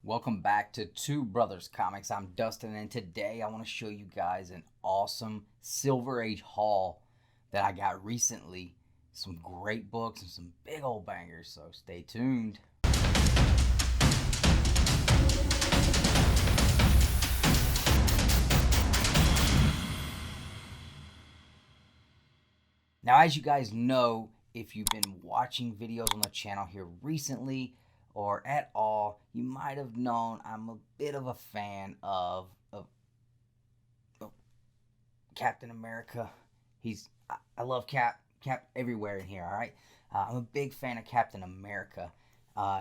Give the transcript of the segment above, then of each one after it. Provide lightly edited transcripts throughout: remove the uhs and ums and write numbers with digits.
Welcome back to Two Brothers Comics. I'm Dustin, and today I want to show you guys an awesome Silver Age haul that I got recently. Some great books and some big old bangers, so stay tuned. Now, as you guys know, if you've been watching videos on the channel here recently or at all, you might have known I'm a bit of a fan of Captain America. I love Cap everywhere in here, all right? I'm a big fan of Captain America.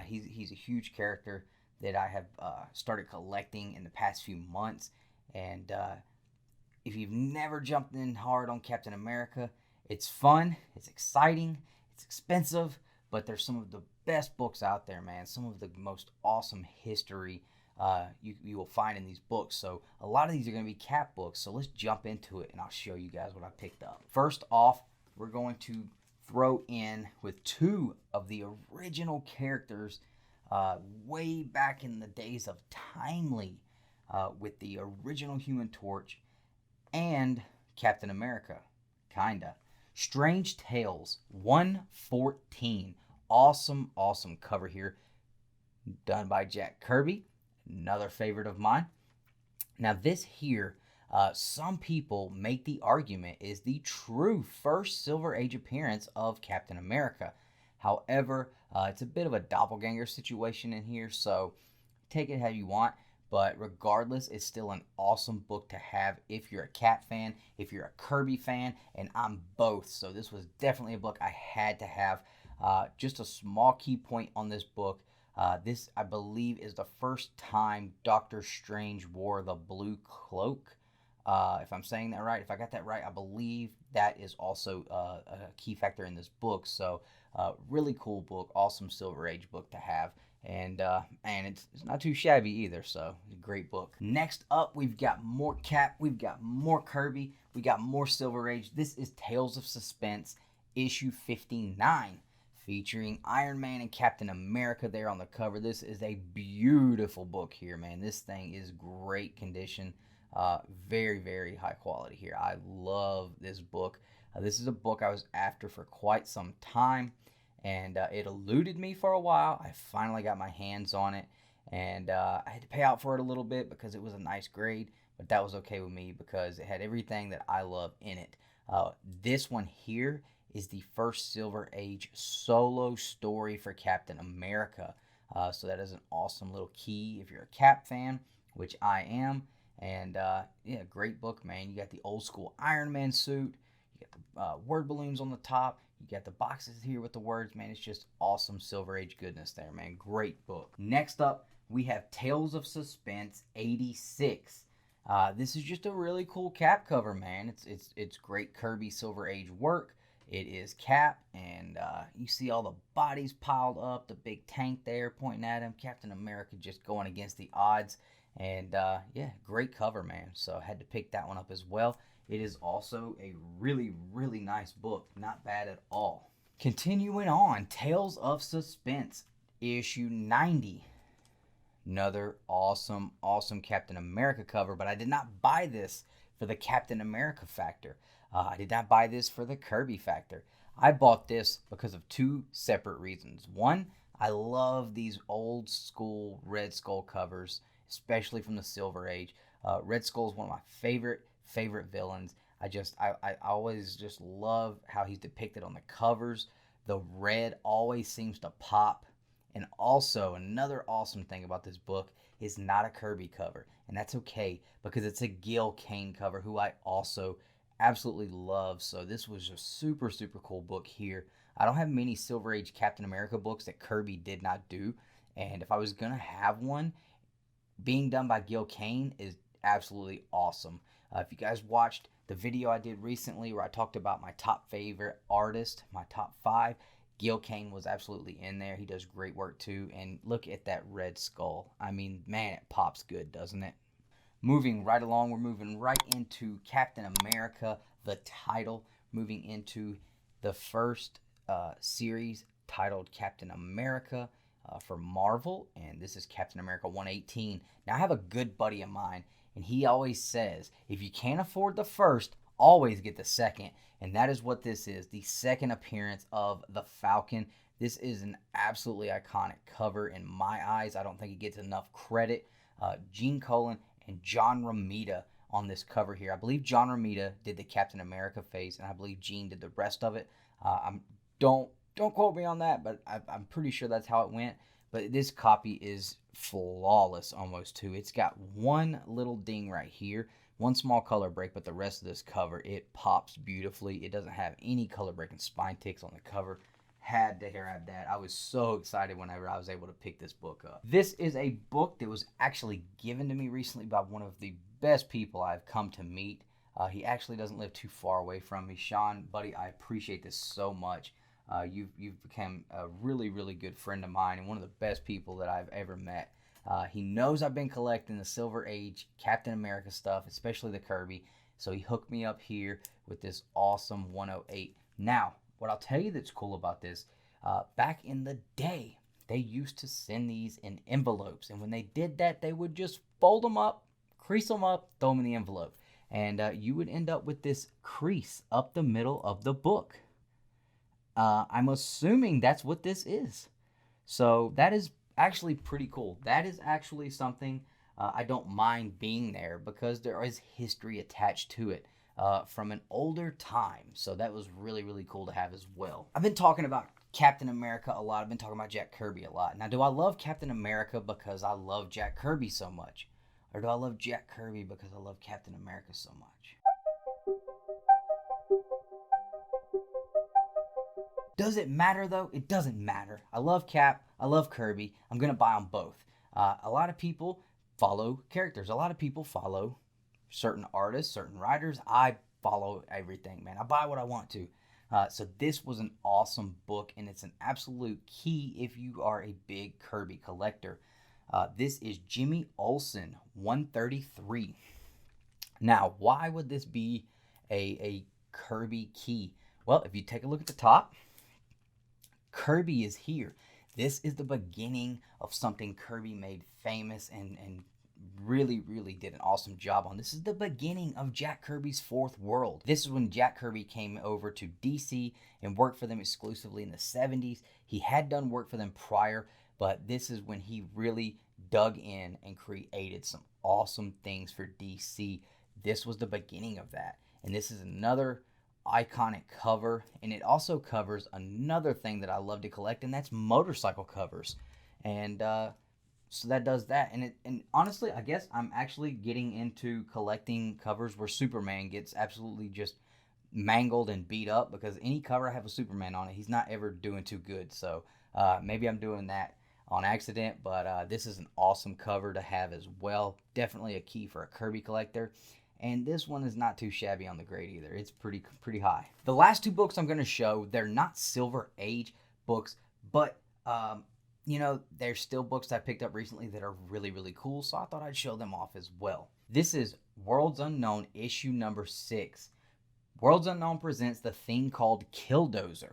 He's a huge character that I have started collecting in the past few months. And if you've never jumped in hard on Captain America, it's fun, it's exciting, it's expensive, but there's some of the best books out there, man. Some of the most awesome history you will find in these books. So a lot of these are going to be Cap books. So let's jump into it and I'll show you guys what I picked up. First off, we're going to throw in with two of the original characters way back in the days of Timely with the original Human Torch and Captain America, kinda. Strange Tales 114. Awesome cover here, done by Jack Kirby, another favorite of mine. Now this here, some people make the argument is the true first Silver Age appearance of Captain America. However, it's a bit of a doppelganger situation in here, so take it how you want. But regardless, it's still an awesome book to have if you're a Cap fan, if you're a Kirby fan, and I'm both. So this was definitely a book I had to have. Just a small key point on this book. This, I believe, is the first time Doctor Strange wore the blue cloak. If I'm saying that right, if I got that right, I believe that is also a key factor in this book. So really cool book, awesome Silver Age book to have. And it's not too shabby either, so a great book. Next up, we've got more Cap, we've got more Kirby, we got more Silver Age. This is Tales of Suspense, issue 59, featuring Iron Man and Captain America there on the cover. This is a beautiful book here, man. This thing is great condition, very high quality here. I love this book. This is a book I was after for quite some time, and it eluded me for a while. I finally got my hands on it, and I had to pay out for it a little bit because it was a nice grade, but that was okay with me because it had everything that I love in it. This one here is the first Silver Age solo story for Captain America. So that is an awesome little key if you're a Cap fan, which I am. And yeah, great book, man. You got the old school Iron Man suit. You got the word balloons on the top. You got the boxes here with the words, man. It's just awesome Silver Age goodness there, man. Great book. Next up, we have Tales of Suspense 86. This is just a really cool Cap cover, man. It's great Kirby Silver Age work. It is Cap, and you see all the bodies piled up, the big tank there pointing at him. Captain America just going against the odds. And yeah, great cover, man. So I had to pick that one up as well. It is also a really nice book. Not bad at all. Continuing on, Tales of Suspense, issue 90. Another awesome Captain America cover, but I did not buy this for the Captain America factor. I did not buy this for the Kirby factor. I bought this because of two separate reasons. One, I love these old school Red Skull covers, especially from the Silver Age. Red Skull is one of my favorite villains. I always just love how he's depicted on the covers. The red always seems to pop. And also, another awesome thing about this book is not a Kirby cover. And that's okay, because it's a Gil Kane cover, who I also absolutely love. So this was a super cool book here. I don't have many Silver Age Captain America books that Kirby did not do. And if I was going to have one, being done by Gil Kane is absolutely awesome. If you guys watched the video I did recently where I talked about my top favorite artist, my top 5, Gil Kane was absolutely in there. He does great work too. And look at that Red Skull. I mean, man, it pops good, doesn't it? Moving right along, we're moving right into Captain America, the title. Moving into the first series titled Captain America. for Marvel, and this is Captain America 118. Now, I have a good buddy of mine, and he always says, if you can't afford the first, always get the second, and that is what this is, the second appearance of the Falcon. This is an absolutely iconic cover in my eyes. I don't think it gets enough credit. Gene Colan and John Romita on this cover here. I believe John Romita did the Captain America face, and I believe Gene did the rest of it. Don't quote me on that, but I'm pretty sure that's how it went. But this copy is flawless almost too. It's got one little ding right here, one small color break, but the rest of this cover, it pops beautifully. It doesn't have any color breaking spine ticks on the cover. Had to have that. I was so excited whenever I was able to pick this book up. This is a book that was actually given to me recently by one of the best people I've come to meet. He actually doesn't live too far away from me. Sean, buddy, I appreciate this so much. You've become a really, really good friend of mine and one of the best people that I've ever met. He knows I've been collecting the Silver Age Captain America stuff, especially the Kirby, so he hooked me up here with this awesome 108. Now, what I'll tell you that's cool about this, back in the day, they used to send these in envelopes, and when they did that, they would just fold them up, crease them up, throw them in the envelope, and you would end up with this crease up the middle of the book. I'm assuming that's what this is. So that is actually pretty cool. That is actually something I don't mind being there because there is history attached to it from an older time. So that was really, really cool to have as well. I've been talking about Captain America a lot. I've been talking about Jack Kirby a lot. Now, do I love Captain America because I love Jack Kirby so much? Or do I love Jack Kirby because I love Captain America so much? Does it matter though? It doesn't matter. I love Cap. I love Kirby. I'm going to buy them both. A lot of people follow characters. A lot of people follow certain artists, certain writers. I follow everything, man. I buy what I want to. So this was an awesome book, and it's an absolute key if you are a big Kirby collector. This is Jimmy Olsen 133. Now, why would this be a Kirby key? Well, if you take a look at the top, Kirby is here. This is the beginning of something Kirby made famous and really, really did an awesome job on. This is the beginning of Jack Kirby's fourth world. This is when Jack Kirby came over to DC and worked for them exclusively in the 70s. He had done work for them prior, but this is when he really dug in and created some awesome things for DC. This was the beginning of that. And this is another iconic cover, and it also covers another thing that I love to collect, and that's motorcycle covers. And so that does that. And honestly, I guess I'm actually getting into collecting covers where Superman gets absolutely just mangled and beat up, because any cover I have a Superman on it, he's not ever doing too good. So maybe I'm doing that on accident, but this is an awesome cover to have as well. Definitely a key for a Kirby collector. And this one is not too shabby on the grade either. It's pretty high. The last two books I'm going to show, they're not Silver Age books, but you know, they're still books I picked up recently that are really, really cool, so I thought I'd show them off as well. This is Worlds Unknown issue number 6. Worlds Unknown presents The Thing Called Killdozer.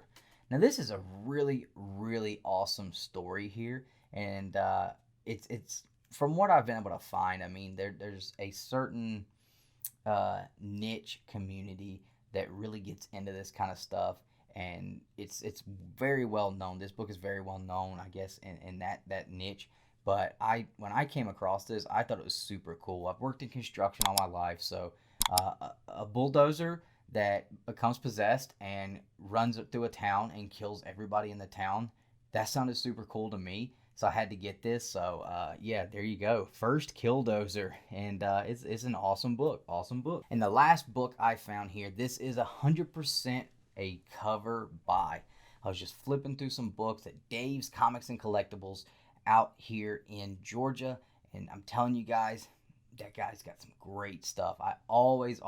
Now, this is a really, really awesome story here, and it's from what I've been able to find, I mean, there's a certain niche community that really gets into this kind of stuff, and it's very well known. This book is very well known, I guess, in that niche. But when I came across this, I thought it was super cool. I've worked in construction all my life, so a bulldozer that becomes possessed and runs through a town and kills everybody in the town, that sounded super cool to me. So I had to get this. So yeah, there you go. First Killdozer, and it's an awesome book. Awesome book. And the last book I found here, this is 100% a cover buy. I was just flipping through some books at Dave's Comics and Collectibles out here in Georgia, and I'm telling you guys, that guy's got some great stuff. I always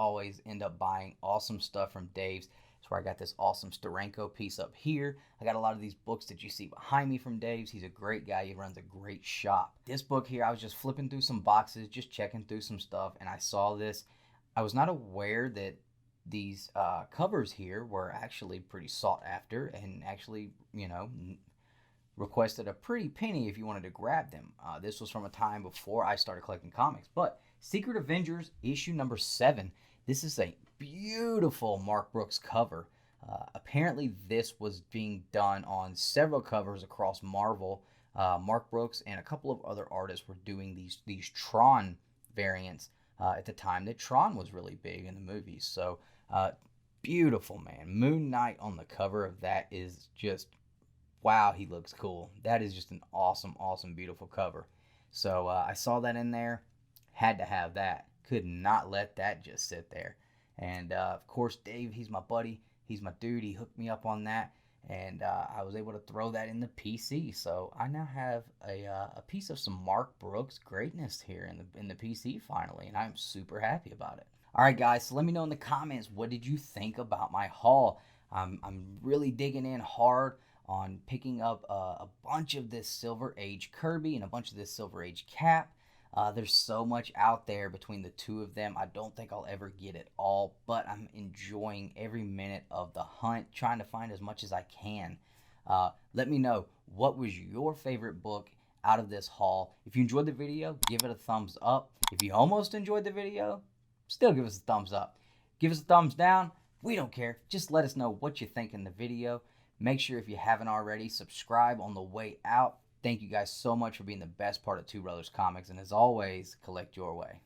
end up buying awesome stuff from Dave's. That's where I got this awesome Steranko piece up here. I got a lot of these books that you see behind me from Dave's. He's a great guy. He runs a great shop. This book here, I was just flipping through some boxes, just checking through some stuff, and I saw this. I was not aware that these covers here were actually pretty sought after and actually, you know, requested a pretty penny if you wanted to grab them. This was from a time before I started collecting comics. But Secret Avengers issue number 7. This is a beautiful Mark Brooks cover. Apparently this was being done on several covers across Marvel. Mark Brooks and a couple of other artists were doing these Tron variants at the time that Tron was really big in the movies. So beautiful, man. Moon Knight on the cover of that is just, wow, he looks cool. That is just an awesome, awesome, beautiful cover. So I saw that in there. Had to have that. Could not let that just sit there. And of course, Dave, he's my buddy. He's my dude. He hooked me up on that. And I was able to throw that in the PC. So I now have a piece of some Mark Brooks greatness here in the PC finally. And I'm super happy about it. All right, guys. So let me know in the comments, what did you think about my haul? I'm really digging in hard on picking up a bunch of this Silver Age Kirby and a bunch of this Silver Age Cap. There's so much out there between the two of them. I don't think I'll ever get it all, but I'm enjoying every minute of the hunt, trying to find as much as I can. Let me know, what was your favorite book out of this haul? If you enjoyed the video, give it a thumbs up. If you almost enjoyed the video, still give us a thumbs up. Give us a thumbs down. We don't care. Just let us know what you think in the video. Make sure, if you haven't already, subscribe on the way out. Thank you guys so much for being the best part of Two Brothers Comics. And as always, collect your way.